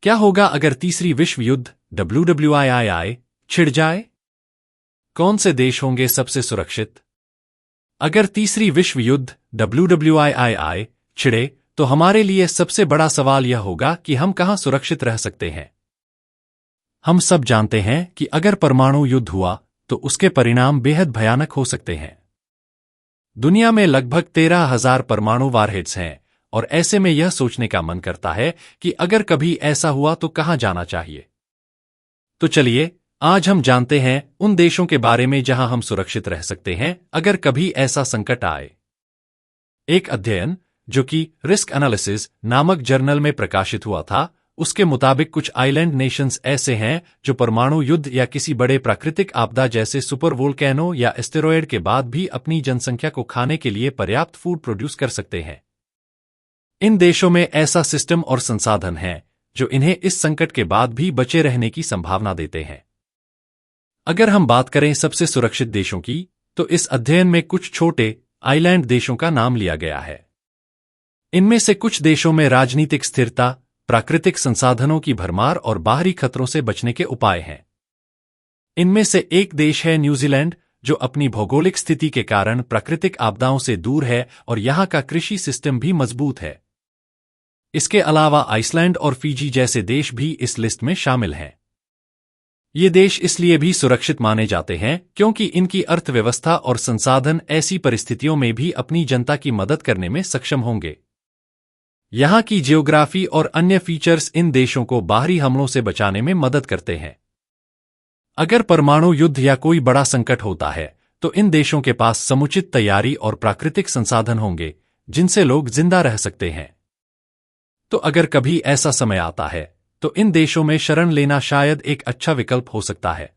क्या होगा अगर तीसरी विश्व युद्ध WWII छिड़ जाए? कौन से देश होंगे सबसे सुरक्षित? अगर तीसरी विश्व युद्ध WWII छिड़े तो हमारे लिए सबसे बड़ा सवाल यह होगा कि हम कहां सुरक्षित रह सकते हैं। हम सब जानते हैं कि अगर परमाणु युद्ध हुआ तो उसके परिणाम बेहद भयानक हो सकते हैं। दुनिया में लगभग 13,000 परमाणु वारहेड्स हैं और ऐसे में यह सोचने का मन करता है कि अगर कभी ऐसा हुआ तो कहां जाना चाहिए। तो चलिए आज हम जानते हैं उन देशों के बारे में जहां हम सुरक्षित रह सकते हैं अगर कभी ऐसा संकट आए। एक अध्ययन जो कि रिस्क एनालिसिस नामक जर्नल में प्रकाशित हुआ था, उसके मुताबिक कुछ आइलैंड नेशंस ऐसे हैं जो परमाणु युद्ध या किसी बड़े प्राकृतिक आपदा जैसे सुपर वोल्केनो या एस्टेरॉयड के बाद भी अपनी जनसंख्या को खाने के लिए पर्याप्त फूड प्रोड्यूस कर सकते हैं। इन देशों में ऐसा सिस्टम और संसाधन हैं जो इन्हें इस संकट के बाद भी बचे रहने की संभावना देते हैं। अगर हम बात करें सबसे सुरक्षित देशों की, तो इस अध्ययन में कुछ छोटे आइलैंड देशों का नाम लिया गया है। इनमें से कुछ देशों में राजनीतिक स्थिरता, प्राकृतिक संसाधनों की भरमार और बाहरी खतरों से बचने के उपाय हैं। इनमें से एक देश है न्यूजीलैंड, जो अपनी भौगोलिक स्थिति के कारण प्राकृतिक आपदाओं से दूर है और यहां का कृषि सिस्टम भी मजबूत है। इसके अलावा आइसलैंड और फिजी जैसे देश भी इस लिस्ट में शामिल हैं। ये देश इसलिए भी सुरक्षित माने जाते हैं क्योंकि इनकी अर्थव्यवस्था और संसाधन ऐसी परिस्थितियों में भी अपनी जनता की मदद करने में सक्षम होंगे। यहां की जियोग्राफी और अन्य फीचर्स इन देशों को बाहरी हमलों से बचाने में मदद करते हैं। अगर परमाणु युद्ध या कोई बड़ा संकट होता है तो इन देशों के पास समुचित तैयारी और प्राकृतिक संसाधन होंगे जिनसे लोग जिंदा रह सकते हैं। तो अगर कभी ऐसा समय आता है तो इन देशों में शरण लेना शायद एक अच्छा विकल्प हो सकता है।